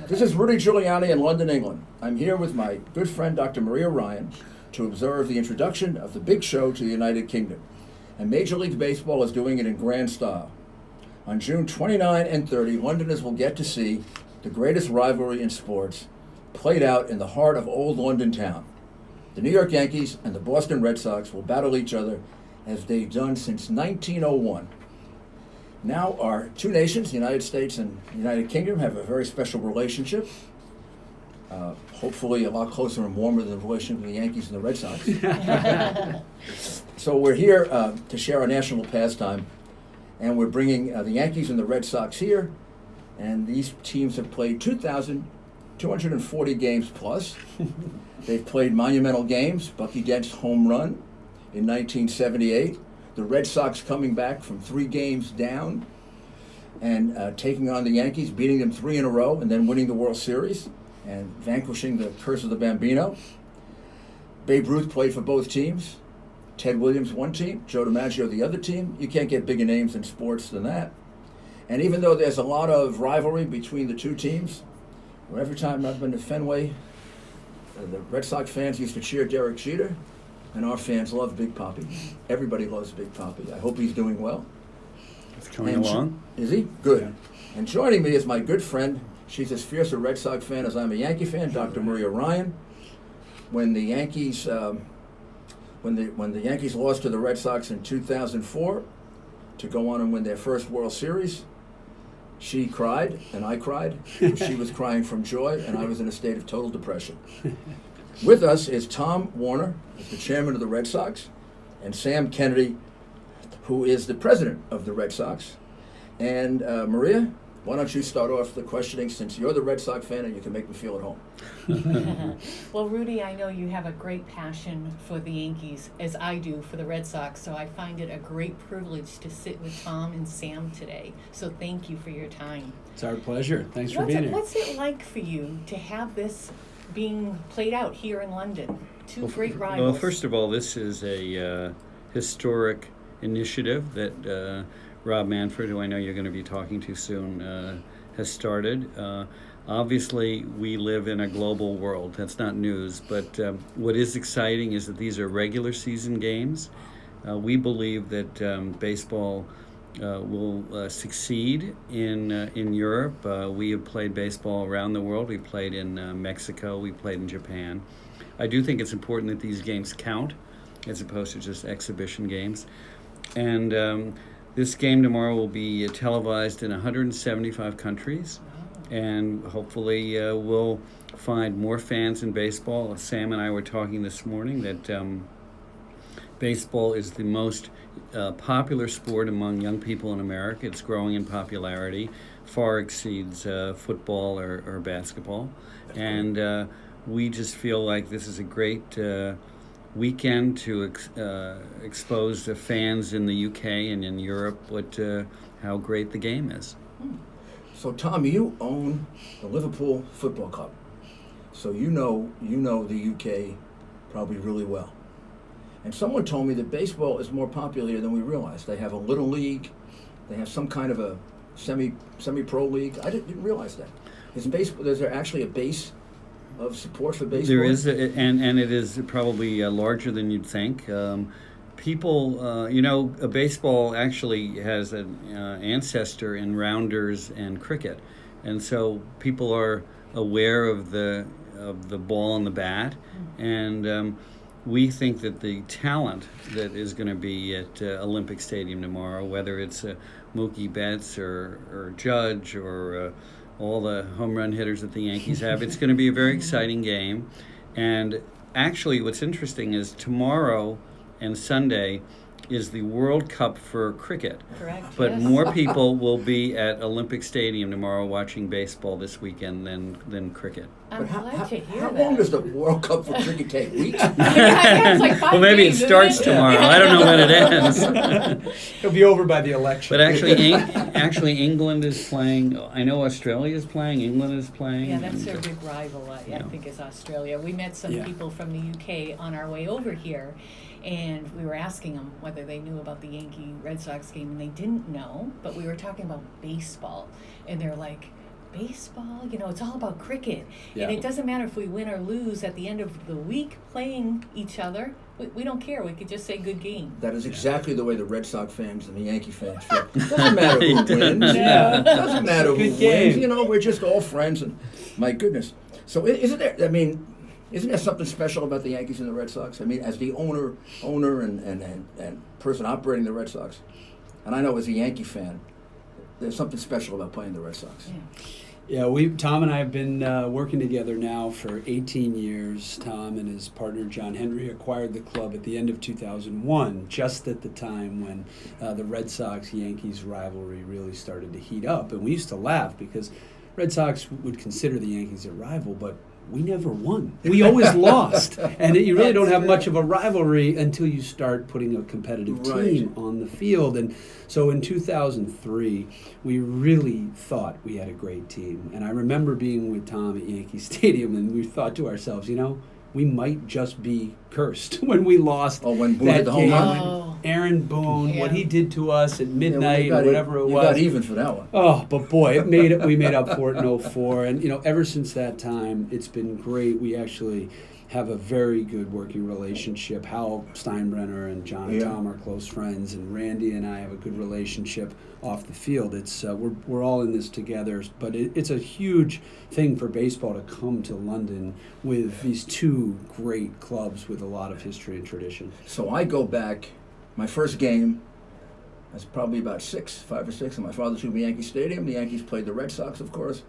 This is Rudy Giuliani in London, England. I'm here with my good friend Dr. Maria Ryan to observe the introduction of the big show to the United Kingdom. And Major League Baseball is doing it in grand style. On June 29 and 30, Londoners will get to see the greatest rivalry in sports played out in the heart of old London town. The New York Yankees and the Boston Red Sox will battle each other as they've done since 1901. Now our two nations, the United States and the United Kingdom, have a very special relationship. Hopefully a lot closer and warmer than the relationship with the Yankees and the Red Sox. So we're here to share our national pastime, and we're bringing the Yankees and the Red Sox here, and these teams have played 2,240 games plus. They've played monumental games, Bucky Dent's home run in 1978, the Red Sox coming back from 3 games down and taking on the Yankees, beating them 3 in a row, and then winning the World Series and vanquishing the curse of the Bambino. Babe Ruth played for both teams. Ted Williams one team, Joe DiMaggio the other team. You can't get bigger names in sports than that. And even though there's a lot of rivalry between the two teams, every time I've been to Fenway, the Red Sox fans used to cheer Derek Jeter, and our fans love Big Papi. Everybody loves Big Papi. I hope he's doing well. It's coming along. Is he? Good. Yeah. And joining me is my good friend. She's as fierce a Red Sox fan as I'm a Yankee fan, Dr. Maria Ryan. When the Yankees, when the Yankees lost to the Red Sox in 2004 to go on and win their first World Series, she cried and I cried. She was crying from joy, and I was in a state of total depression. With us is Tom Werner, the chairman of the Red Sox, and Sam Kennedy, who is the president of the Red Sox. And Maria, why don't you start off the questioning, since you're the Red Sox fan and you can make me feel at home. Well, Rudy, I know you have a great passion for the Yankees, as I do for the Red Sox, so I find it a great privilege to sit with Tom and Sam today. So thank you for your time. It's our pleasure. Thanks for being here. What's it like for you to have this being played out here in London? Two great rivals. Well, first of all, this is a historic initiative that Rob Manfred, who I know you're going to be talking to soon, has started. Obviously, we live in a global world. That's not news. But what is exciting is that these are regular season games. We believe that baseball will succeed in Europe. We have played baseball around the world. We played in Mexico. We played in Japan. I do think it's important that these games count as opposed to just exhibition games. And this game tomorrow will be televised in 175 countries. And hopefully we'll find more fans in baseball. Sam and I were talking this morning that baseball is the most popular sport among young people in America. It's growing in popularity, far exceeds football or basketball. And we just feel like this is a great weekend to expose the fans in the UK and in Europe how great the game is. So Tom, you own the Liverpool Football Club, so you know the UK probably really well. And someone told me that baseball is more popular here than we realize. They have a little league, they have some kind of a semi-pro league. I didn't realize that. Is there actually a base of support for baseball? There is, and it is probably larger than you'd think. People, baseball actually has an ancestor in rounders and cricket, and so people are aware of the ball and the bat, and we think that the talent that is going to be at Olympic Stadium tomorrow, whether it's Mookie Betts or Judge or all the home run hitters that the Yankees have, it's going to be a very exciting game. And actually, what's interesting is tomorrow and Sunday is the World Cup for cricket. Correct. But yes. more people will be at Olympic Stadium tomorrow watching baseball this weekend than cricket. I'm glad to hear how that. long does the World Cup for cricket take? Weeks? It's like 5 Well, maybe games, it starts isn't it? tomorrow. I don't know when it ends. It'll be over by the election. But actually, England is playing. I know Australia is playing. England is playing. Yeah, that's their big rival, I think, is Australia. We met some people from the UK on our way over here, and we were asking them whether they knew about the Yankee Red Sox game, and they didn't know, but we were talking about baseball, and they're like, baseball, it's all about cricket. Yeah. And it doesn't matter if we win or lose at the end of the week playing each other. We don't care. We could just say good game. That is exactly the way the Red Sox fans and the Yankee fans feel. Doesn't matter who wins. No. Doesn't matter who Good game. wins. We're just all friends. And my goodness. So isn't there something special about the Yankees and the Red Sox? I mean, as the owner and person operating the Red Sox, and I know as a Yankee fan, there's something special about playing the Red Sox. Yeah. Yeah, Tom and I have been working together now for 18 years. Tom and his partner John Henry acquired the club at the end of 2001, just at the time when the Red Sox-Yankees rivalry really started to heat up. And we used to laugh because Red Sox would consider the Yankees a rival, but we never won. We always lost. And you really don't have much of a rivalry until you start putting a competitive team on the field. And so in 2003, we really thought we had a great team. And I remember being with Tom at Yankee Stadium, and we thought to ourselves, we might just be cursed when we lost when Boone that hit the home game. run? Oh. Aaron Boone, Yeah. what he did to us at midnight or whatever it was. You got even for that one. Oh, but boy, we made up for it in 04. And, ever since that time, it's been great. We actually have a very good working relationship. Hal Steinbrenner and John and Tom are close friends, and Randy and I have a good relationship off the field. It's we're all in this together, but it's a huge thing for baseball to come to London with these two great clubs with a lot of history and tradition. So I go back, my first game, I was probably about 5 or 6, and my father took me to Yankee Stadium. The Yankees played the Red Sox, of course.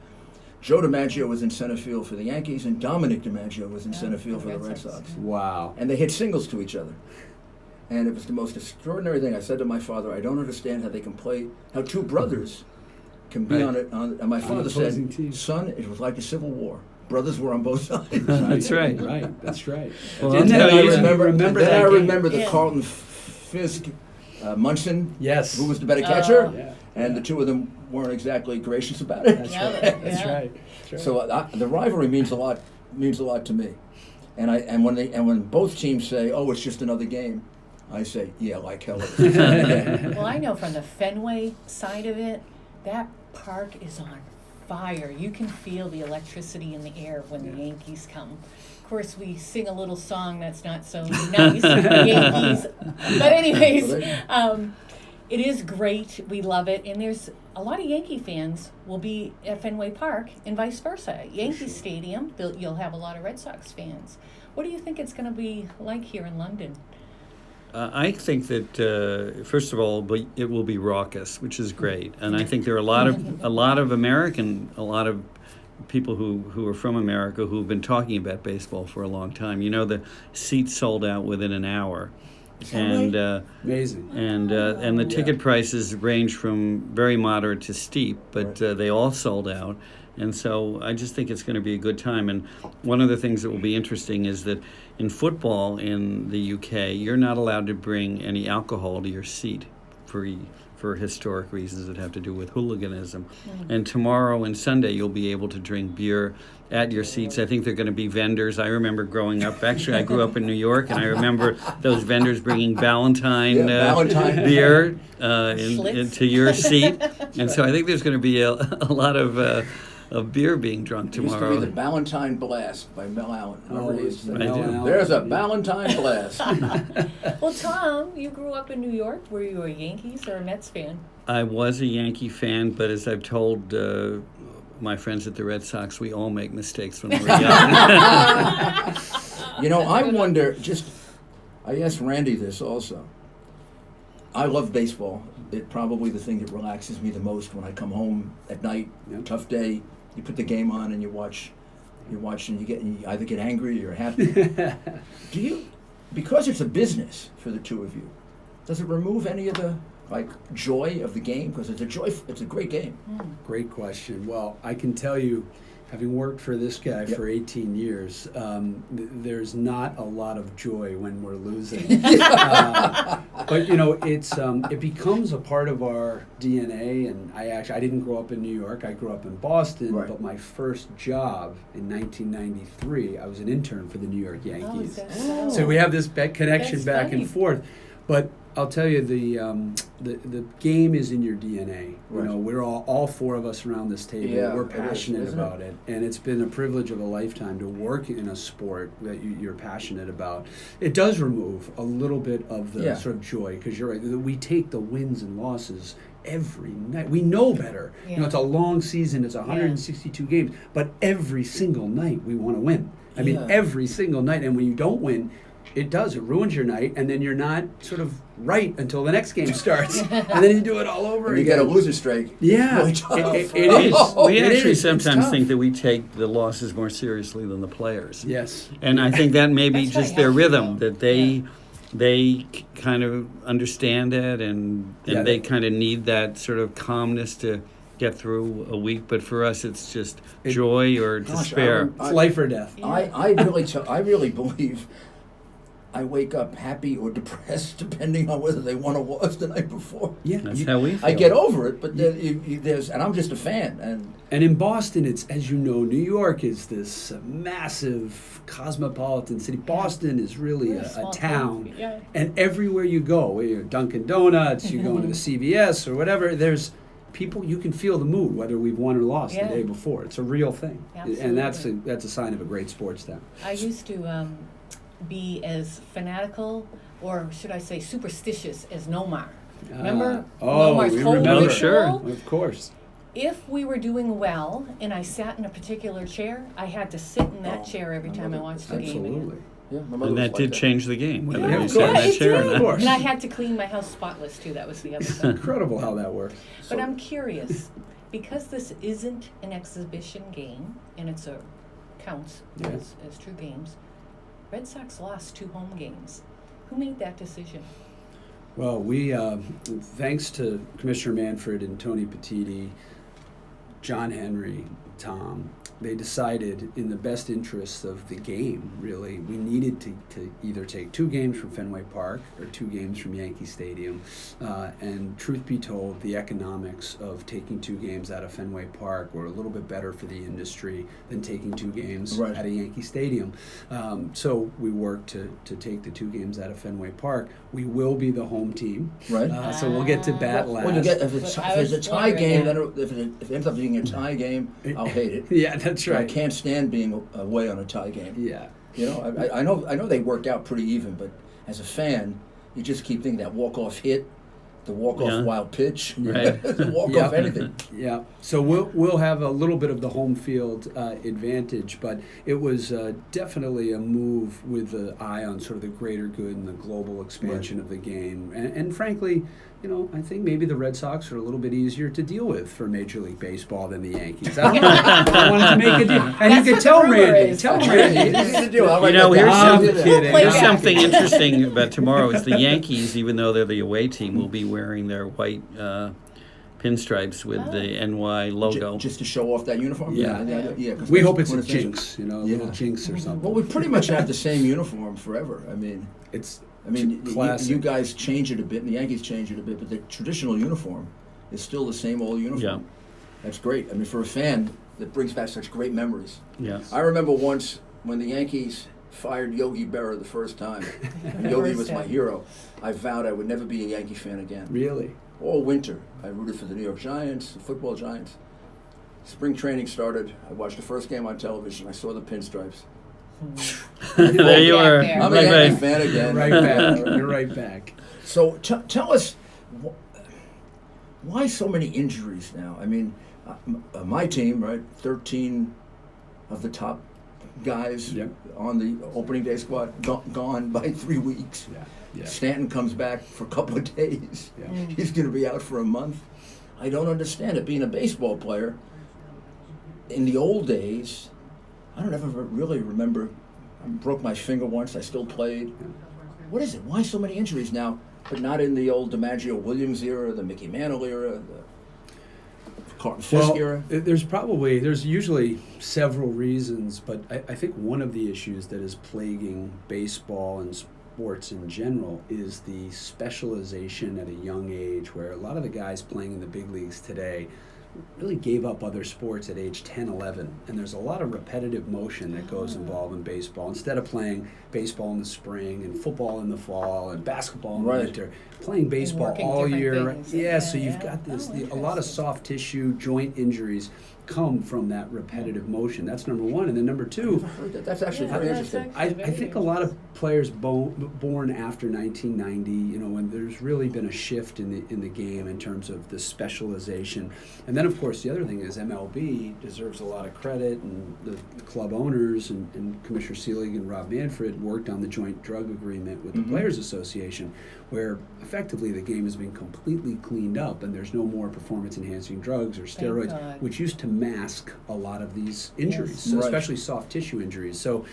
Joe DiMaggio was in center field for the Yankees, and Dominic DiMaggio was in center field for the Red Sox. Wow. And they hit singles to each other. And it was the most extraordinary thing. I said to my father, I don't understand how they can play, how two brothers can be on it. And my father said, opposing teams. son, it was like a civil war. Brothers were on both sides. That's right. Right, that's right. Well, And I'll then tell I you- remember then that I game. remember the Yeah. Carlton Fisk, Munson, Yes. who was the better catcher, Yeah. and the two of them weren't exactly gracious about it. That's Yeah, right. yeah. That's right. That's right. So the rivalry means a lot to me, and when both teams say, "Oh, it's just another game," I say, "Yeah, like hell." It is." Well, I know from the Fenway side of it, that park is on fire. You can feel the electricity in the air when the Yankees come. Of course, we sing a little song that's not so nice, the Yankees. But anyways, it is great. We love it. And there's a lot of Yankee fans will be at Fenway Park and vice versa. Yankee Stadium, you'll have a lot of Red Sox fans. What do you think it's going to be like here in London? I think that first of all, it will be raucous, which is great, and I think there are a lot of people who are from America who have been talking about baseball for a long time. The seats sold out within an hour, and Amazing. and the ticket prices range from very moderate to steep, but they all sold out. And so I just think it's going to be a good time. And one of the things that will be interesting is that in football in the UK, you're not allowed to bring any alcohol to your seat for historic reasons that have to do with hooliganism. And tomorrow and Sunday, you'll be able to drink beer at your seats. I think there are going to be vendors. I remember growing up. Actually, I grew up in New York, and I remember those vendors bringing Ballantine beer into your seat. And so I think there's going to be a lot of beer being drunk tomorrow. It used to be the Ballantine Blast by Mel Allen. Remember he used to say, Mel Allen. "There's a Ballantine Blast." Well, Tom, you grew up in New York. Were you a Yankees or a Mets fan? I was a Yankee fan, but as I've told my friends at the Red Sox, we all make mistakes when we're young. I wonder, I asked Randy this also. I love baseball. It's probably the thing that relaxes me the most when I come home at night, tough day, you put the game on and you watch and you either get angry or you're happy. Because it's a business for the two of you, does it remove any of the joy of the game? Because it's a great game. Great question. Well, I can tell you, having worked for this guy for 18 years, there's not a lot of joy when we're losing. But it becomes a part of our DNA. And I didn't grow up in New York. I grew up in Boston. Right. But my first job in 1993, I was an intern for the New York Yankees. Oh, So we have this connection That's back funny. and forth. But I'll tell you, the game is in your DNA. Right. You know, we're all four of us around this table. Yeah, We're it is, passionate isn't about it, and it's been a privilege of a lifetime to work in a sport that you're passionate about. It does remove a little bit of the sort of joy, because you're right. We take the wins and losses every night. We know better. Yeah. You know, it's a long season. It's 162 games, but every single night we want to win. I mean, every single night. And when you don't win, it ruins your night, and then you're not sort of right until the next game starts, and then you do it all over And you again. get a loser streak. Yeah, Really tough. it is. We It actually is. It's sometimes tough. think that we take the losses more seriously than the players. Yes. And I think that may be That's just right, their healthy, rhythm, though. that they kind of understand it, and Yeah. they kind of need that sort of calmness to get through a week. But for us, it's just joy or Gosh, despair. It's life or death. I really believe I wake up happy or depressed depending on whether they won or lost the night before. Yeah. That's how we feel. I get over it, but then and I'm just a fan. And in Boston, it's, as you know, New York is this massive cosmopolitan city. Boston is really We're a a small town. town, yeah. And everywhere you go, you're Dunkin' Donuts, you go into the CVS or whatever, there's people, you can feel the mood, whether we've won or lost Yeah. the day before. It's a real thing. Absolutely. And that's a sign of a great sports town. I used to be as fanatical, or should I say superstitious, as Nomar. Remember Nomar's we whole remember. ritual? Sure. Of course. If we were doing well and I sat in a particular chair, I had to sit in that chair every time I watched the game. Absolutely. Yeah, my mother And was that like did change the game, whether Yeah, you of sat in course. that it chair or did. Of course. And I had to clean my house spotless too. That was the other thing. Incredible how that works. But I'm curious, because this isn't an exhibition game, and it's counts Yeah. as true games, Red Sox lost 2 home games. Who made that decision? Well, we, thanks to Commissioner Manfred and Tony Petiti, John Henry, Tom, they decided in the best interests of the game, really, we needed to either take 2 games from Fenway Park or 2 games from Yankee Stadium. And truth be told, the economics of taking 2 games out of Fenway Park were a little bit better for the industry than taking 2 games Right. at a Yankee Stadium. So we worked to take the 2 games out of Fenway Park. We will be the home team. Right. So we'll get to bat last. When you get if it's But I a was tie wondering, game, yeah. then if it ends up being a tie game, I'll hate it. Yeah, that's I right. can't stand being away on a tie game. Yeah. You know, I know they work out pretty even, but as a fan, you just keep thinking that walk-off hit, the walk-off Yeah. wild pitch, Right. the walk-off anything. Yeah. So we'll have a little bit of the home field advantage, but it was definitely a move with the eye on sort of the greater good and the global expansion of the game. And frankly, you know, I think maybe the Red Sox are a little bit easier to deal with for Major League Baseball than the Yankees. I don't know. I wanted to make a deal. And That's you what could tell the rumor Randy. is. Tell Easy Randy. to do. I'll write You know, that here's down. I'm Yeah. kidding. Play Here's back. something interesting about tomorrow is the Yankees, even though they're the away team, will be wearing their white pinstripes with the NY logo. Just to show off that uniform. Yeah. 'Cause We that's hope it's a quintessential. jinx, you know, a Yeah. little jinx or something. Well, we pretty much have the same uniform forever. I mean, Classic. you guys change it a bit, and the Yankees change it a bit, but the traditional uniform is still the same old uniform. Yeah. That's great. I mean, for a fan, that brings back such great memories. Yes. I remember once when the Yankees fired Yogi Berra the first time, and Yogi was my hero. I vowed I would never be a Yankee fan again. Really? All winter, I rooted for the New York Giants, the football Giants. Spring training started. I watched the first game on television. I saw the pinstripes. There you are. there. I'm a Right, Yankee right. fan again. Right back. You're right back. So tell us, why so many injuries now? I mean, my team, right? 13 of the top guys Yep. on the opening day squad gone by 3 weeks. Yeah. Yeah. Stanton comes back for a couple of days. Yeah. He's going to be out for a month. I don't understand it. Being a baseball player, in the old days, I don't ever really remember. I broke my finger once. I still played. What is it? Why so many injuries now, but not in the old DiMaggio Williams era, the Mickey Mantle era, the Carlton Fisk era? There's usually several reasons, but I think one of the issues that is plaguing baseball and sports in general is the specialization at a young age, where a lot of the guys playing in the big leagues today really gave up other sports at age 10, 11. And there's a lot of repetitive motion that goes involved in baseball. Instead of playing baseball in the spring and football in the fall and basketball in the winter, playing baseball working all different year. things. Yeah, so Yeah, you've yeah. got this, Oh, a lot of soft tissue, joint injuries come from that repetitive motion. That's number one. And then number two, That's actually Yeah, very that's interesting. actually I think a lot of players born after 1990, when there's really been a shift in the game in terms of the specialization. And then, of course, the other thing is MLB deserves a lot of credit, and the club owners and Commissioner Seelig and Rob Manfred worked on the joint drug agreement with the Players Association, where effectively the game has been completely cleaned up, and there's no more performance-enhancing drugs or steroids, God. which used to mask a lot of these injuries, Yes. so Right. especially soft tissue injuries. So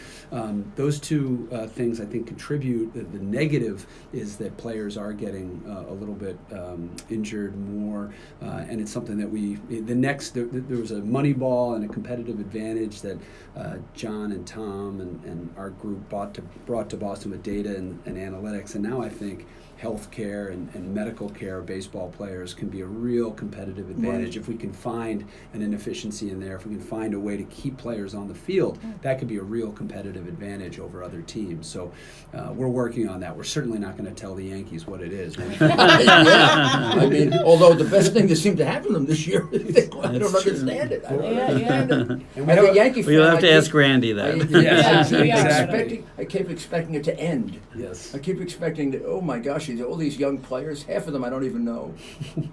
those two things I think contribute. The negative is that players are getting a little bit injured more, and it's something that there was a money ball and a competitive advantage that John and Tom and our group brought to Boston with data and analytics, and now I think healthcare and medical care of baseball players can be a real competitive advantage. Right. If we can find an inefficiency in there, if we can find a way to keep players on the field, that could be a real competitive advantage over other teams. So we're working on that. We're certainly not going to tell the Yankees what it is. Yeah. I mean, although the best thing that seemed to happen to them this year, I don't understand it. I don't Yeah, understand yeah. it. And As a Yankee fan, We'll have I to keep- ask Randy I, that. Exactly. I keep expecting it to end. Yes. I keep expecting that, oh my gosh, all these young players, half of them I don't even know.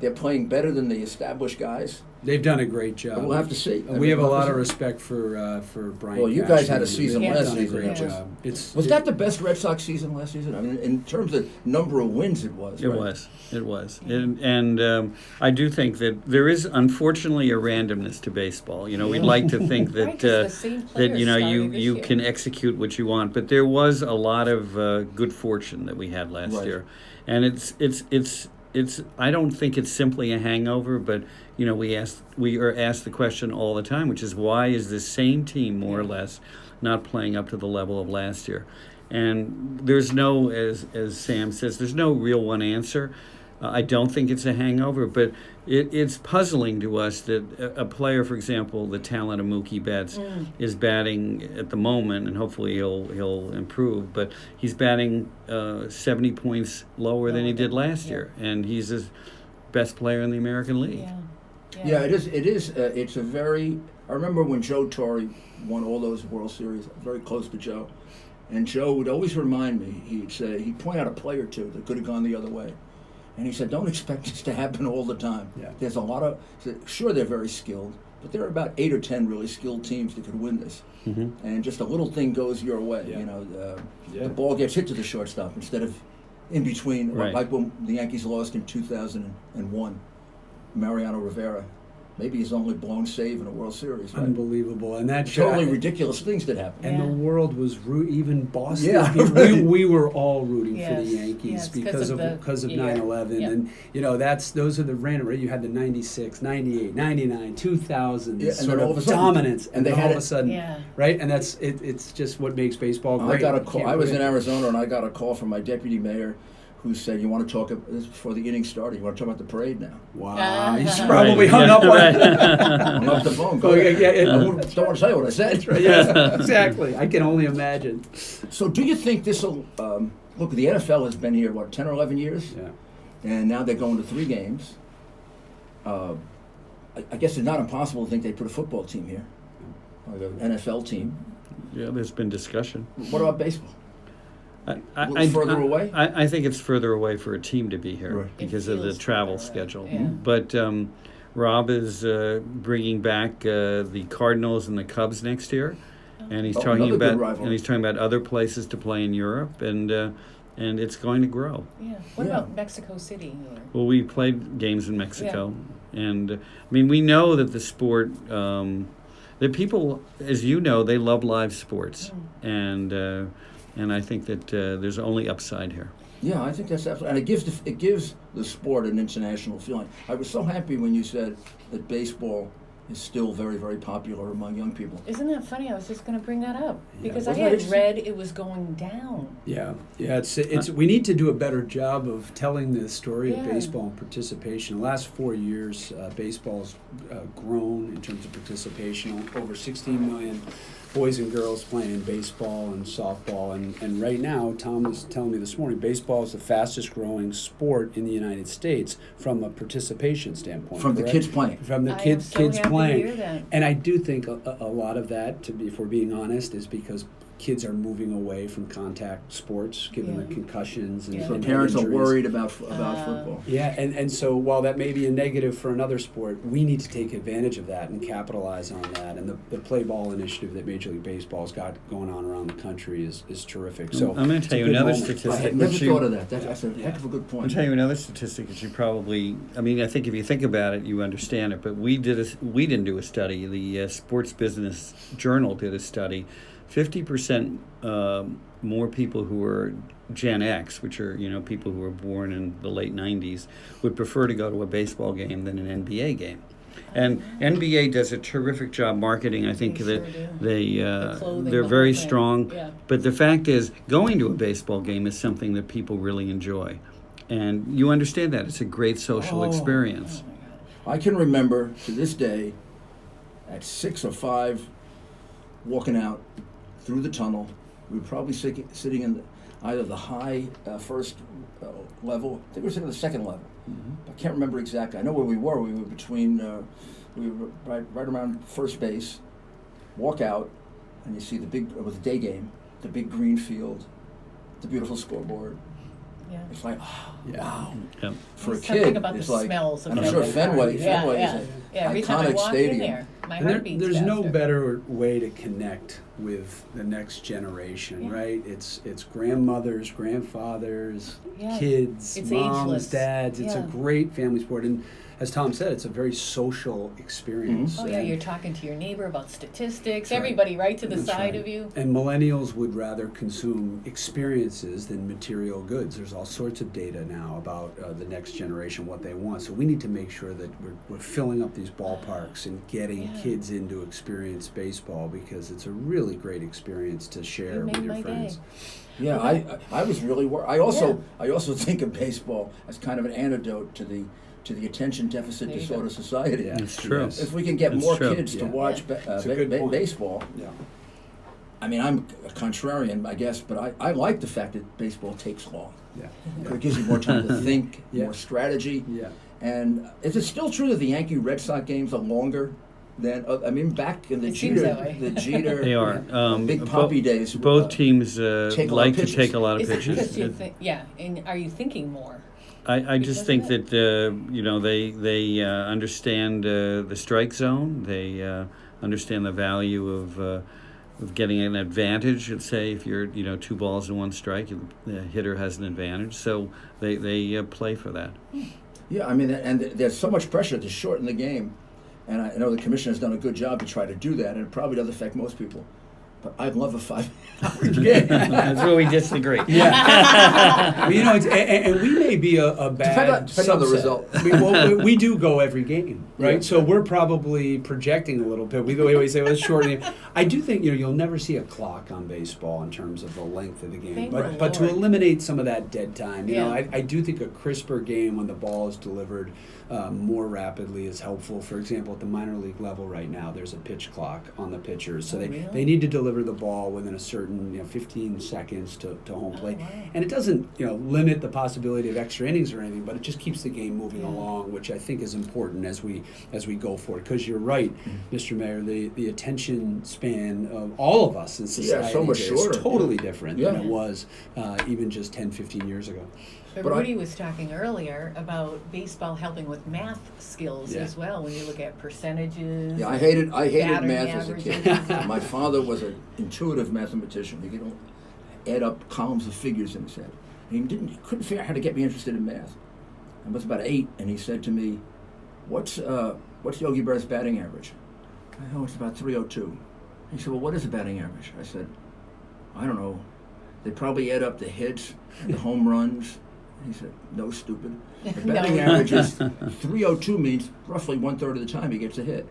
They're playing better than the established guys. They've done a great job. We'll have to see. We have a lot of respect for Brian. Well, you guys Cashman, had a and season they've last done a season, great yeah. job. Was that the best Red Sox season last season? I mean, in terms of number of wins, it was. It right? was. It was. And I do think that there is, unfortunately, a randomness to baseball. We'd like to think Right, that 'cause the same that players started you this you year. can execute what you want, but there was a lot of good fortune that we had last Right. year, and it's I don't think it's simply a hangover, but we are asked the question all the time, which is, why is this same team more or less not playing up to the level of last year? And there's no, as Sam says, there's no real one answer. I don't think it's a hangover, but it's puzzling to us that a player, for example, the talent of Mookie Betts, is batting at the moment, and hopefully he'll improve, but he's batting 70 points lower than he did last year, and he's the best player in the American League. Yeah. Yeah, it is. It is. It's a very. I remember when Joe Torre won all those World Series. Very close to Joe, and Joe would always remind me. He'd point out a play or two that could have gone the other way, and he said, "Don't expect this to happen all the time. Yeah. There's a lot of. Sure, they're very skilled, but there are about 8 or 10 really skilled teams that could win this, and just a little thing goes your way. Yeah. The ball gets hit to the shortstop instead of in between, Right. like when the Yankees lost in 2001. Mariano Rivera, maybe his only blown save in a World Series. Right? Unbelievable, and that Totally ridiculous things that happen. And the Yeah. world was even Boston. Yeah, we were all rooting for the Yes, Yankees yes, because of year. 9/11, Yep. and those are the random. Right? You had the 96, 98, 99, 2000, Yeah, and sort then all of of a sudden- dominance, and they then all had of a it- sudden, Yeah. right? And that's it. It's just what makes baseball I great. got a You call. can't I was in predict. Arizona, and I got a call from my deputy mayor, who said, "You want to talk?" This is before the inning started. You want to talk about the parade now? Wow, he's Right. probably hung Yeah, up on. right. Hung up the phone. Go Oh, yeah, ahead. yeah, I yeah. don't want to tell you what I said. Yeah, exactly. I can only imagine. So, do you think this will? Look, the NFL has been here 10 or 11 years, Yeah. and now they're going to 3 games. I guess it's not impossible to think they put a football team here, like an NFL team. Yeah, there's been discussion. What about baseball? Further away? I think it's further away for a team to be here Right. because It of the feels travel further away, schedule. yeah. But Rob is bringing back the Cardinals and the Cubs next year, and he's Oh, talking another good about rivalry. other places to play in Europe, and it's going to grow. Yeah. What Yeah. about Mexico City? Well, we played games in Mexico, and I mean, we know that the sport, that people, as you know, they love live sports, and I think that there's only upside here. Yeah, I think that's absolutely, and it gives the sport an international feeling. I was so happy when you said that baseball is still very, very popular among young people. Isn't that funny? I was just going to bring that up because I Wasn't that had interesting? read it was going down. Yeah, it's we need to do a better job of telling the story of Yeah. baseball and participation. The last 4 years, baseball's grown in terms of participation. Over 16 million boys and girls playing baseball and softball, and right now, Tom was telling me this morning, baseball is the fastest growing sport in the United States from a participation standpoint. From the correct? kids playing. From the I am kids so kids happy to playing. hear that. And I do think a lot of that, if we're being honest, is because kids are moving away from contact sports, given the Yeah. concussions and, Yeah. So and parents are injuries. worried about football. Yeah, and so while that may be a negative for another sport, we need to take advantage of that and capitalize on that. And the play ball initiative that Major League Baseball's got going on around the country is terrific. So I'm going it's to tell a you good another moment. I statistic. had never which thought of that. That's a Yeah. heck of a good I'll point. tell you another statistic that you probably, I think if you think about it, you understand it, but we didn't do a study. The Sports Business Journal did a study. 50% more people who are Gen X, which are people who were born in the late 90s, would prefer to go to a baseball game than an NBA game. And NBA does a terrific job marketing. I think They that sure do. they The clothing, they're the very whole thing. strong. Yeah. But the fact is, going to a baseball game is something that people really enjoy, and you understand that it's a great social Oh. experience. Oh my God. I can remember to this day, at 6 or 5, walking out through the tunnel. We were probably sitting in either the high first level. I think we were sitting in the second level. I can't remember exactly. I know where we were. We were between, we were right around first base. Walk out, and you see it was a day game, the big green field, the beautiful scoreboard. Yeah. It's like, wow. Yep. For a There's something kid, about it's the like, smells of and I'm sure Fenway Fenway Park. is Yeah. an Every time I iconic walk stadium. in there, my And heart beats there's no faster. better way to connect with the next generation, Yeah. right? It's grandmothers, grandfathers, Yeah. kids, It's moms, ageless. dads. It's a Yeah. great family sport, and as Tom said, it's a very social experience. Oh yeah, And- you're talking to your neighbor about statistics. right. Everybody right to the That's side right. of you. And millennials would rather consume experiences than material goods. There's all sorts of data now about the next generation, what they want. So we need to make sure that we're filling up these ballparks and getting Yeah. kids into experience baseball, because it's a really great experience to share You with made your my friends. day. Yeah, Well, I was really worried. I also think of baseball as kind of an antidote to the attention deficit There you disorder go. society. Yeah. It's true. Yes. If we can get It's more true. kids to Yeah. watch It's a good point. baseball, Yeah. I mean, I'm a contrarian, I guess, but I like the fact that baseball takes long. Yeah. It gives you more time to think, Yeah. more strategy. Yeah. And is it still true that the Yankee Red Sox games are longer than? I mean, back in the It seems Jeter, that way. the Jeter, They are. Big Poppy days. Both teams take a lot of like to pitches. take a lot of Is it because pitches. you think? Yeah, and are you thinking more? I just because think of that they understand the strike zone. They understand the value of getting an advantage. Let's say if you're 2 balls and 1 strike, the hitter has an advantage. So they play for that. Yeah, I mean, and there's so much pressure to shorten the game, and I know the commission has done a good job to try to do that, and it probably does affect most people. But I'd love a 5-hour game. That's where we disagree. Yeah. Well, and we may be a bad Depending on the subset. result. We do go every game, right? Yeah. So we're probably projecting a little bit. We always say, well, it's shortening. I do think you'll never see a clock on baseball in terms of the length of the game. Thank But the to Lord. eliminate some of that dead time, Yeah. I do think a crisper game when the ball is delivered more rapidly is helpful. For example, at the minor league level right now, there's a pitch clock on the pitchers. So Oh, really? they need to deliver the ball within a certain 15 seconds to home plate. wow. And it doesn't limit the possibility of extra innings or anything, but it just keeps the game moving Yeah. along, which I think is important as we go forward. Because you're right, Mr. Mayor, the attention span of all of us in society so much today shorter. is totally different Yeah. than it was even just 10, 15 years ago. But But I- Rudy was talking earlier about baseball helping with math skills Yeah. as well. When you look at percentages. Yeah, I hated Batting math as a kid. averages. My father was an intuitive mathematician. He could add up columns of figures in his head. And he couldn't figure out how to get me interested in math. I was about 8, and he said to me, "What's Yogi Berra's batting average?" I know it's about 302. He said, "Well, what is the batting average?" I said, "I don't know. They probably add up the hits, the home runs." He said, "No, stupid. The batting No. average is 302 means roughly 1/3 of the time he gets a hit."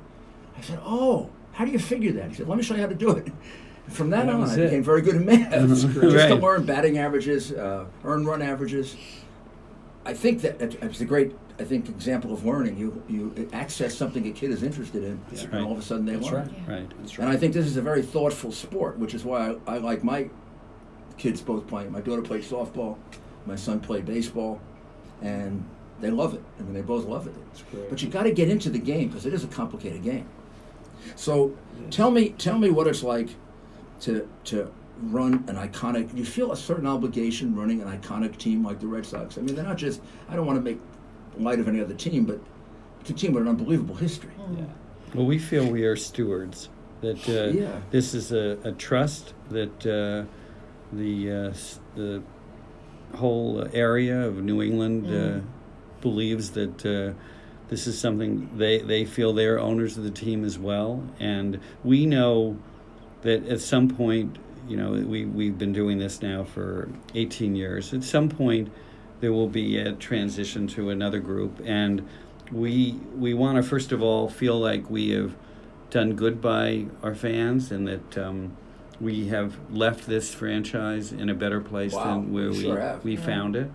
I I said, "Oh, how do you figure that?" He said, "Let me show you how to do it." And from that That on, was I it. became very good at math. Just to Right. learn batting averages, earned run averages. I think that it's a great, example of learning. You access something a kid is interested in, That's and right. all of a sudden they That's learn. right. Yeah. Right. That's And I think this is a very thoughtful sport, which is why I like my kids both playing. My daughter played softball, my son played baseball, and they love it. I mean, they both love it. That's great. But you got to get into the game because it is a complicated game. So tell me what it's like to run an iconic. You feel a certain obligation running an iconic team like the Red Sox. I mean, they're not just. I don't want to make light of any other team, but it's a team with an unbelievable history. Yeah. Well, we feel we are stewards. That Yeah. this is a trust that the whole area of New England believes that this is something they feel they're owners of the team as well, and we know that at some point, we've been doing this now for 18 years. At some point, there will be a transition to another group, and we want to first of all feel like we have done good by our fans, and that we have left this franchise in a better place Wow, than where you sure have. we Yeah. found it.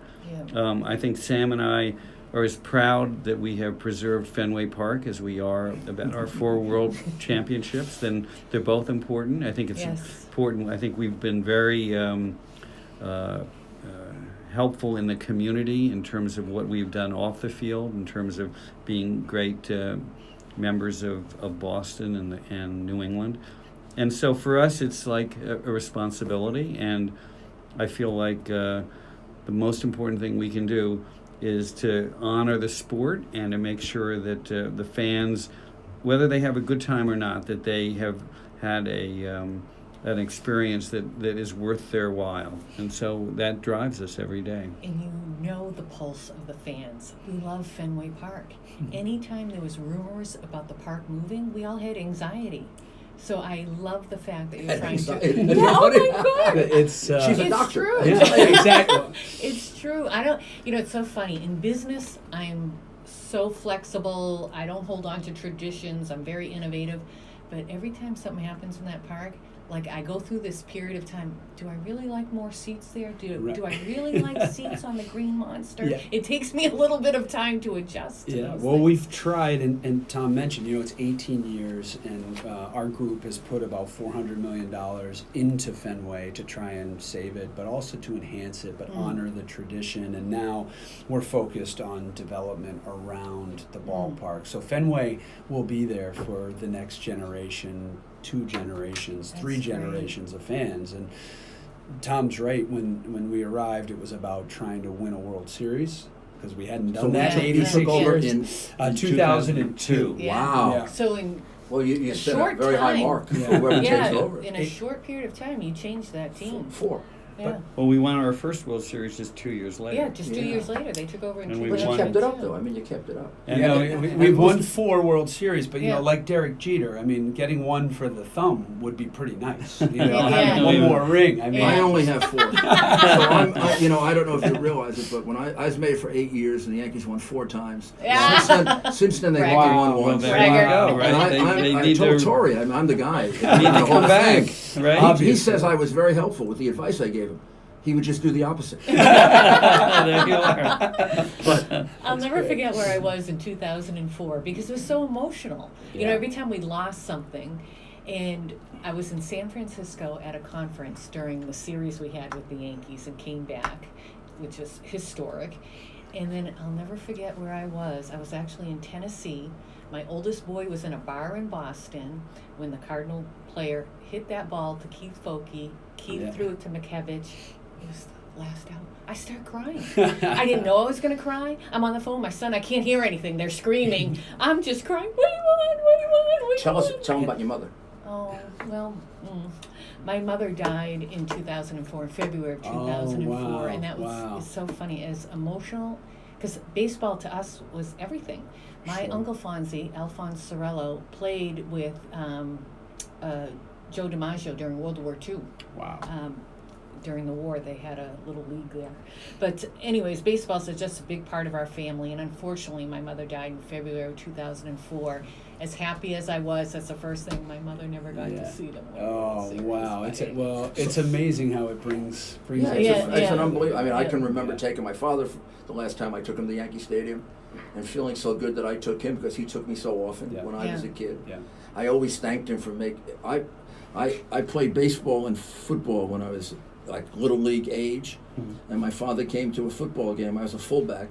Yeah. I think Sam and I are as proud that we have preserved Fenway Park as we are about our 4 world championships. And they're both important. I think it's Yes. important. I think we've been very helpful in the community in terms of what we've done off the field, in terms of being great members of Boston and New England. And so for us, it's like a responsibility. And I feel like the most important thing we can do is to honor the sport and to make sure that the fans, whether they have a good time or not, that they have had an experience that is worth their while. And so that drives us every day. And you know the pulse of the fans. We love Fenway Park. Anytime there was rumors about the park moving, we all had anxiety. So I love the fact that you're trying to. Anxiety. Yeah, oh my God! It's She's a It's doctor. true. yeah, exactly. It's true. I don't. It's so funny. In business, I'm so flexible. I don't hold on to traditions. I'm very innovative. But every time something happens in that park, like I go through this period of time, do I really like more seats there? Do I really like seats on the Green Monster? Yeah. It takes me a little bit of time to adjust to Yeah, those well, things. we've tried, and Tom mentioned, it's 18 years, and our group has put about $400 million into Fenway to try and save it, but also to enhance it, but honor the tradition. And now we're focused on development around the ballpark. So Fenway will be there for the next generation, 2 generations, That's 3 great. generations of fans. And Tom's right. When we arrived, it was about trying to win a World Series because we hadn't done So that in Yeah, you 86 took over years. in 2002. Yeah. Wow. Yeah. So in Well, you A set a short very high time. mark for Yeah. whoever yeah, takes over. in a short period of time, you changed that team. 4. Yeah, Well, we won our first World Series just 2 years later. yeah. Just 2 Yeah. years later, they took over in And we But you won. 2002. kept it up, though. I mean, you kept it up. And Yeah, then- we've won 4 World Series, but Yeah. like Derek Jeter, I mean, getting one for the thumb would be pretty nice. Yeah. Having one more ring. I mean, I Yeah. only have 4. So I don't know if you realize it, but when I was made for 8 years, and the Yankees won 4 times. Yeah. Since then they've Bragger. only won Wow. once. Well, there you go, go. right? And I need told to, Torrey, I'm the guy. need The to whole come back, thing. right? He Obviously. says I was very helpful with the advice I gave him. He would just do the opposite. There you are. But I'll never forget where I was in 2004 because it was so emotional. Yeah. Every time we lost something, and I was in San Francisco at a conference during the series we had with the Yankees and came back, which was historic. And then I'll never forget where I was. I was actually in Tennessee. My oldest boy was in a bar in Boston when the Cardinal player hit that ball to Keith Foulke. Keith Yeah. threw it to McKevich. It was the last out. I started crying. I didn't know I was going to cry. I'm on the phone with my son. I can't hear anything. They're screaming. I'm just crying. What do you want? What do you want? What do you want? tell him about your mother. Oh, well, my mother died in 2004, in February of 2004. wow, And that was wow. it's so funny, as emotional, because baseball to us was everything. My Sure. Uncle Fonzie, Alphonse Sorello, played with Joe DiMaggio during World War II. wow. during the war. They had a little league there. But anyways, baseball's just a big part of our family, and unfortunately my mother died in February of 2004. As happy as I was, that's the first thing, my mother never got to see them. Oh, wow. It's amazing how it brings Yeah, it. it's an unbelievable. I mean, I can Yeah. remember taking my father the last time I took him to Yankee Stadium, and feeling so good that I took him because he took me so often when I was a kid. Yeah. I always thanked him for I played baseball and football when I was like little league age, and my father came to a football game. I was a fullback,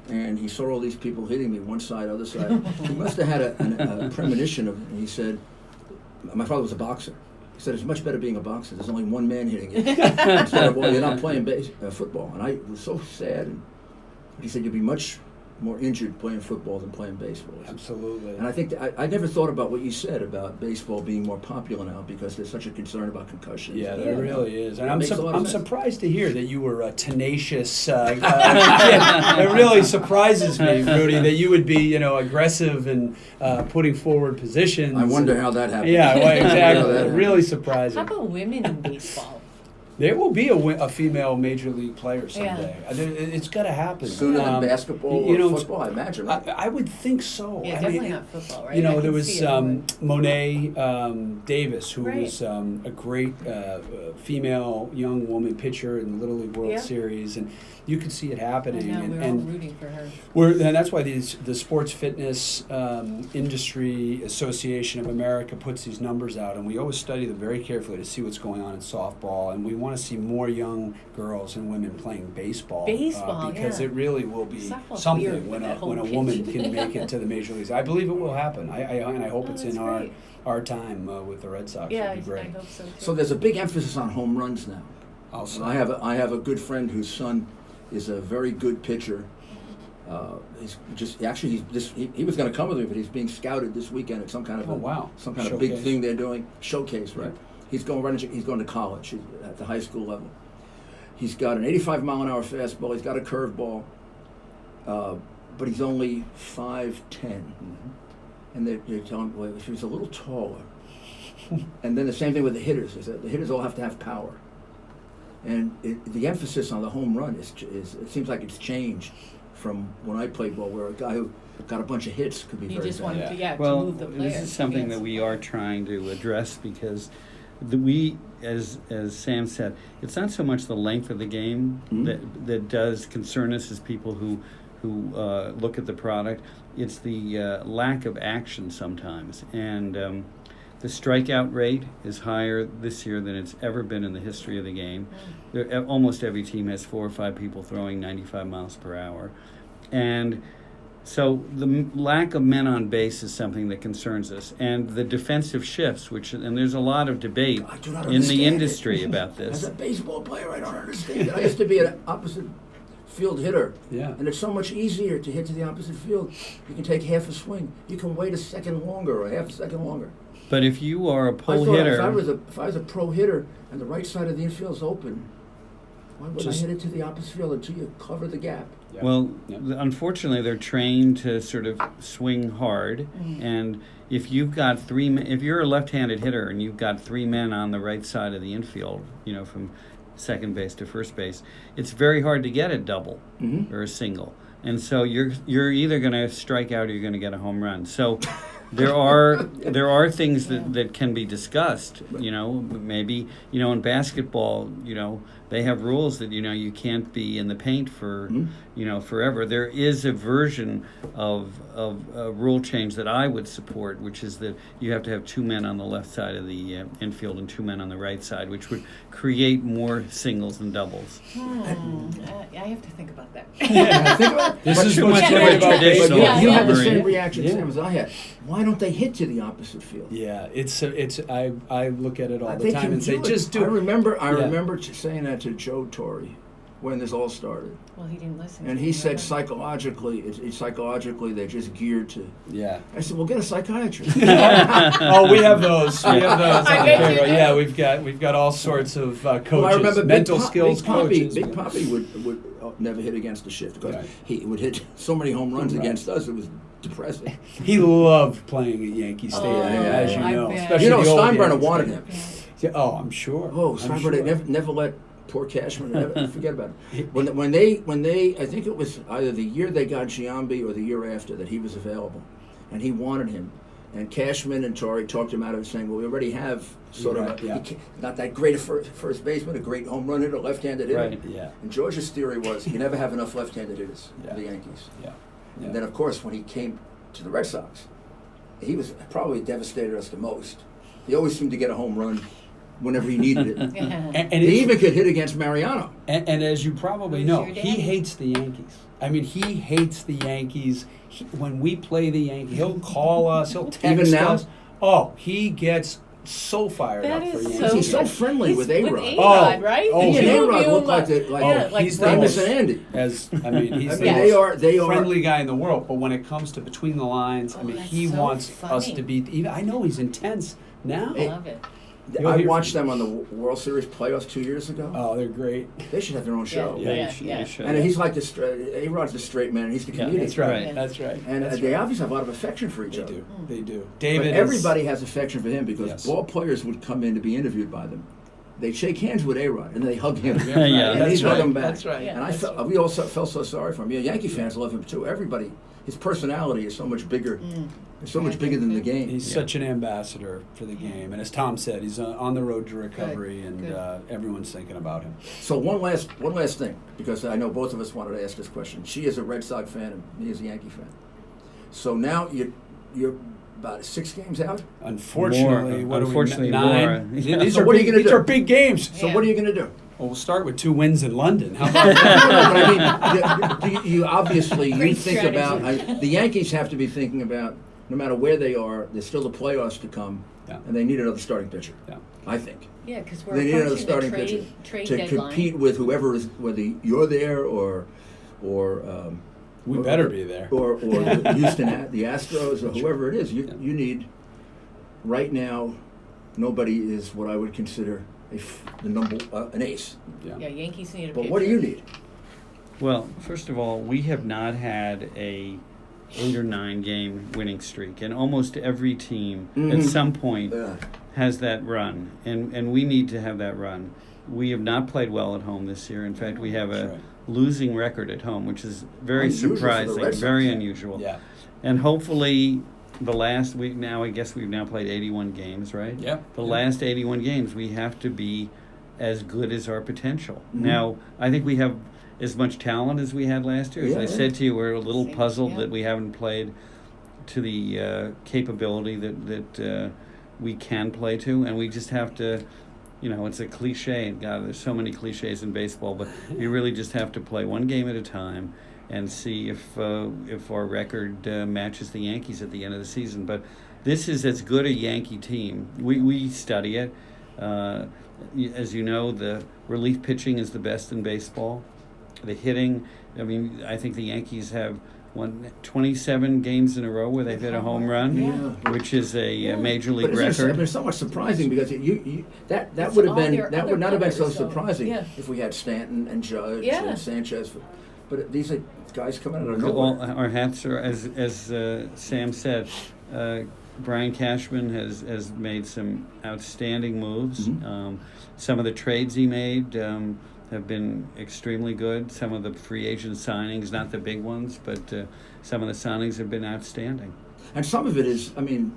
and he saw all these people hitting me one side, other side. He must have had a premonition of. And he said, my father was a boxer. He said, it's much better being a boxer. There's only one man hitting you instead of, well, you're not playing football. And I was so sad. And he said, you'll be much more injured playing football than playing baseball. Absolutely. And I think I never thought about what you said about baseball being more popular now because there's such a concern about concussions. Yeah, there really is. And I'm makes a lot of sense. surprised to hear that you were a tenacious kid. It really surprises me, Rudy, that you would be, aggressive and putting forward positions. I wonder how that happened. Yeah, well, How exactly. that Really surprising. How about women in baseball? There will be a female major league player someday. It's got to happen. Sooner than basketball or football, I imagine. Right? I would think so. Yeah, I definitely mean, not football, right? There was Monet Davis, who was a great female young woman pitcher in the Little League World Series, and you could see it happening. I know, we're all rooting for her. And that's why the Sports Fitness Industry Association of America puts these numbers out, and we always study them very carefully to see what's going on in softball, and we want to see more young girls and women playing baseball. Because it really will be something when a woman can make it to the major leagues. I believe it will happen. And I hope it's in our time with the Red Sox. Yeah, It'd be great. I hope so too. So there's a big emphasis on home runs now. Also, I have a good friend whose son is a very good pitcher. He was going to come with me, but he's being scouted this weekend at some kind of of big thing they're doing, showcase, right? He's going to college. He's at the high school level. He's got an 85 mile an hour fastball. He's got a curveball, but he's only 5'10", and they're telling him, well, if he was a little taller. And then the same thing with the hitters. Is that the hitters all have to have power. And the emphasis on the home run is it seems like it's changed from when I played ball, where a guy who got a bunch of hits could be very just bad. wanted to Well, move the player. this is something that we are trying to address because we, as Sam said, it's not so much the length of the game that does concern us as people who look at the product. It's the lack of action sometimes, and the strikeout rate is higher this year than it's ever been in the history of the game. Almost every team has 4 or 5 people throwing 95 miles per hour, and so the lack of men on base is something that concerns us, and the defensive shifts, and there's a lot of debate in the industry about this. As a baseball player, I don't understand it. I used to be an opposite field hitter, and it's so much easier to hit to the opposite field. You can take half a swing. You can wait a second longer or half a second longer. But if you are a pull hitter, if I was a pro hitter and the right side of the infield is open, why would I hit it to the opposite field until you cover the gap? Yeah. Well, unfortunately, they're trained to sort of swing hard, and if you're a left-handed hitter and you've got 3 men on the right side of the infield, from second base to first base, it's very hard to get a double or a single, and so you're either going to strike out or you're going to get a home run. So there are things that can be discussed. Maybe in basketball, they have rules that you can't be in the paint for forever. There is a version of a rule change that I would support, which is that you have to have 2 men on the left side of the infield and 2 men on the right side, which would create more singles and doubles. I have to think about that. Think about it. This is too what's much great of a about traditional. baseball. You had the Maria. same reaction, Sam, as I had. Why don't they hit to the opposite field? Yeah, I look at it all the They time can and say, do it. just do I it. remember saying that to Joe Torre when this all started, Well, he didn't listen. and to he me, said remember? psychologically they're just geared to. Yeah. I said, well, get a psychiatrist. Oh, we have those. We have those I on the bet you payroll. do. Yeah, we've got all sorts of coaches, Well, I remember mental skills coaches. Big Poppy would never hit against the shift because Right. he would hit so many home runs Right. against us. It was depressing. He loved playing at Yankee Stadium, yeah, as you I know. bet. Especially You know, the old Steinbrenner Yankees wanted Stadium. him. Yeah, oh, I'm sure. Oh, I'm Steinbrenner sure. never let Poor Cashman, forget about it. When they, I think it was either the year they got Giambi or the year after that he was available, and he wanted him. And Cashman and Torrey talked him out of it, saying, "Well, we already have sort of not that great a first baseman, a great home run hitter, left-handed hitter." Right. Yeah. And George's theory was you never have enough left-handed hitters for the Yankees. Yeah. And then, of course, when he came to the Red Sox, he was probably devastated us the most. He always seemed to get a home run whenever he needed it. And He even could hit against Mariano. And as you probably Who's know, your he daddy? hates the Yankees. I mean, he hates the Yankees. When we play the Yankees, he'll call us, he'll text Even now? us. Oh, he gets so fired That up for is Yankees. He's so good. friendly He's with A-Rod. With A-Rod, Oh, right? oh, He and he- A-Rod look like he's the Amos most- and Andy. As I mean, he's I the mean, most they are friendly guy in the world. But when it comes to between the lines, I Oh, mean, that's he so wants us funny. to be. Even I know he's intense now. I love it. You'll I hear watched from- them on the World Series playoffs 2 years ago. Oh, they're great. They should have their own show. Yeah, Yeah, you yeah. should. And he's like the A-Rod's the straight man, and he's the Yeah, comedian. That's right. Yeah. That's right. And That's they right. obviously have a lot of affection for each They other. do. They do. But David. everybody has affection for him because Yes. ball players would come in to be interviewed by them. They'd shake hands with A-Rod, and then they hug him. Yeah, Yeah, and that's he'd hug right. him back. That's right. Yeah. And that's right. we all felt so sorry for him. Yeah, Yankee fans love him too. Everybody, his personality is so much bigger. It's so much bigger than the game. He's such an ambassador for the game, and as Tom said, he's on the road to recovery, and Good. everyone's thinking about him. So one last thing, because I know both of us wanted to ask this question. She is a Red Sox fan, and me is a Yankee fan. So now you're about 6 games out. Unfortunately, More. what Unfortunately, are we, 9? more. These So are what are you big, gonna these do? are big games. So Yeah. what are you going to do? Well, we'll start with 2 wins in London. How about that? No, but I mean, you obviously you Great think strategy. about the Yankees have to be thinking about no matter where they are, there's still the playoffs to come, Yeah. and they need another starting pitcher. Yeah. I think Yeah, because we're they need another approaching the starting pitcher trade to deadline. compete with whoever is, whether you're there or We better be there. or the Houston the Astros or whoever it is. You need right now. Nobody is what I would consider an ace. Yeah, Yankees need a But pitcher. what do you need? Well, first of all, we have not had a 8 or 9 game winning streak, and almost every team at some point has that run, and we need to have that run. We have not played well at home this year. In fact, we have That's a right. losing record at home, which is very Unusual for the surprising, Red Sox. very unusual. Yeah. And hopefully, the last week now, I guess we've now played 81 games, right? Yeah. The last 81 games, we have to be as good as our potential. Mhm. Now, I think we have as much talent as we had last year. As Yeah, I yeah. said to you, we're a little Same, puzzled yeah. that we haven't played to the capability that we can play to, and we just have to. You know, it's a cliche. God, there's so many cliches in baseball, but you really just have to play one game at a time and see if our record matches the Yankees at the end of the season. But this is as good a Yankee team. We study it. As you know, the relief pitching is the best in baseball. The hitting, I mean, I think the Yankees have won 27 games in a row where they've hit a home run, Yeah. which is a major But league it's record. somewhat surprising because that It's would have all been their that other would not have been so players, so, surprising yeah. if we had Stanton and Judge Yeah. and Sanchez. But these are guys coming out of All, nowhere. our hats are, as Sam said, Brian Cashman has made some outstanding moves. Mhm. Some of the trades he made have been extremely good. Some of the free agent signings, not the big ones, but some of the signings have been outstanding. And some of it is, I mean,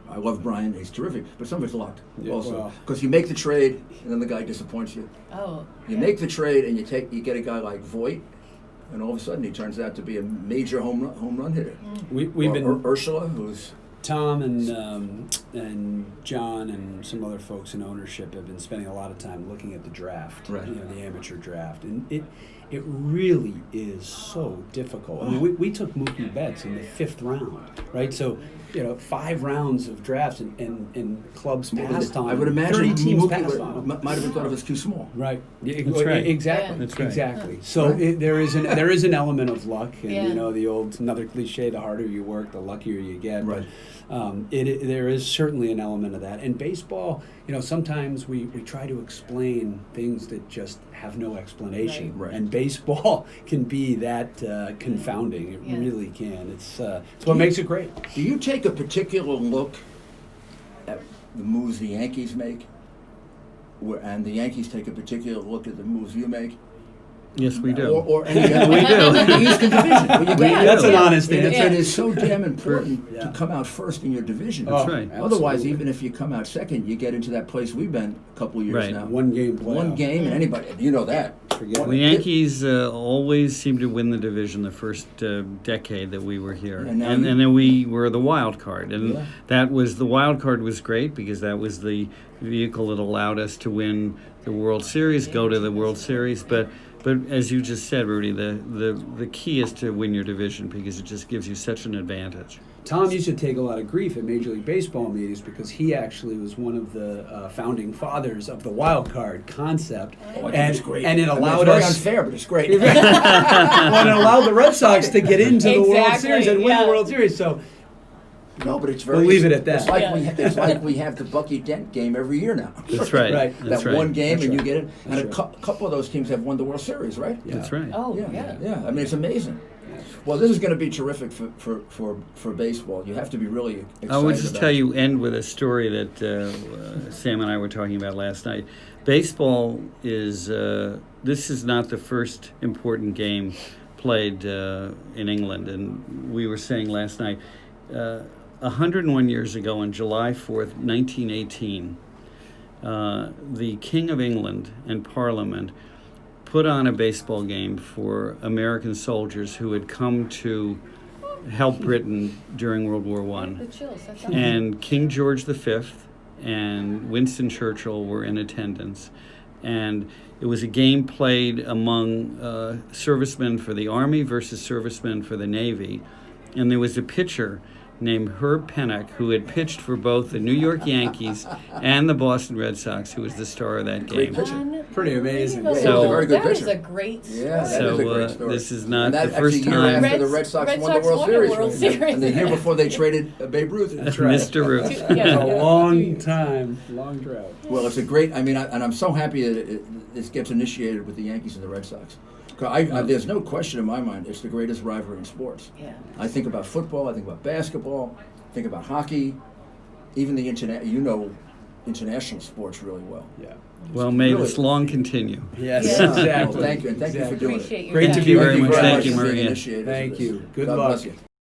I love Brian; he's terrific. But some of it's luck Yeah, also, well. because you make the trade and then the guy disappoints you. Oh, You yeah. make the trade and you get a guy like Voit, and all of a sudden he turns out to be a major home run hitter. We've Or been Ursula, who's Tom and John and some other folks in ownership have been spending a lot of time looking at the draft, Right. you know, the amateur draft, and it really is so difficult. I mean, we took Mookie Betts in the 5th round, right? So, you know, 5 rounds of drafts and clubs passed on. I would him. imagine 30 teams Mookie passed on. him. might have been thought of as too small. Right. Yeah, That's right. Exactly. Yeah. That's right. Exactly. So Right. there is an element of luck, and Yeah. you know the old another cliche: the harder you work, the luckier you get. Right. But there is certainly an element of that. And baseball, you know, sometimes we try to explain things that just have no explanation. Right. Right. And baseball can be that confounding. It Yeah. really can. It's what makes it great. Do you take a particular look at the moves the Yankees make and the Yankees take a particular look at the moves you make. Yes, we do. Or any other. We do. The Eastern Division. Well, you got- That's an honest It answer. is so damn important Yeah. to come out first in your division. Oh, That's right. Otherwise, absolutely. even if you come out second, you get into that place we've been a couple of years Right. now. One game playoff. One game, and anybody, you know that. Forget The it. Yankees always seemed to win the division the first decade that we were here, And now and you- then we were the wild card, and Yeah. the wild card was great because that was the vehicle that allowed us to win the World Series, go to the World Series. But as you just said, Rudy, the key is to win your division because it just gives you such an advantage. Tom used to take a lot of grief at Major League Baseball meetings because he actually was one of the founding fathers of the wild card concept, Oh, I think it's great. and it I mean, allowed it's very us. unfair, but it's great. Well, it allowed the Red Sox to get into the World Exactly, Series and win yeah. the World Series. So No, but it's very. We'll leave it at that. It's like Yeah. it's like we have the Bucky Dent game every year now. That's right. Right. That That's right. one game, That's and you right. get it. And That's a couple of those teams have won the World Series, right? yeah. That's right. Oh, Yeah, yeah. yeah. I mean, it's amazing. Well, this is going to be terrific for baseball. You have to be really excited. I would just about tell it. you, end with a story that Sam and I were talking about last night. Baseball is, this is not the first important game played in England. And we were saying last night, 101 years ago on July 4th, 1918, the King of England and Parliament put on a baseball game for American soldiers who had come to help Britain during World War The I. chills. That's awesome. And King George V and Winston Churchill were in attendance. And it was a game played among servicemen for the Army versus servicemen for the Navy. And there was a pitcher named Herb Pennock, who had pitched for both the New York Yankees and the Boston Red Sox, who was the star of that Great game. pitcher. Pretty amazing. Unbelievable. Yeah, he was a very good That is pitcher. a great story. Yeah, that So, is a great story. this is not and that the first actually year time- after the Red Sox Red won Sox the World won the Series. World right? Series. And the year before they traded Babe Ruth. That's right. Mr. Ruth. Yeah, a yeah. long time, long drought. Well, it's a great. I mean, and I'm so happy that this gets initiated with the Yankees and the Red Sox. 'Cause there's no question in my mind it's the greatest rivalry in sports. Yeah. I think about football. I think about basketball. I think about hockey. Even the international sports really well. Yeah. Well, may Really? this long continue. Yes, Yeah. exactly. Well, thank you, and thank you for doing it. Appreciate your Great to time. be with very you much. guys. Thank you, for being Maria. initiators of Thank this. you. Good God luck. bless you.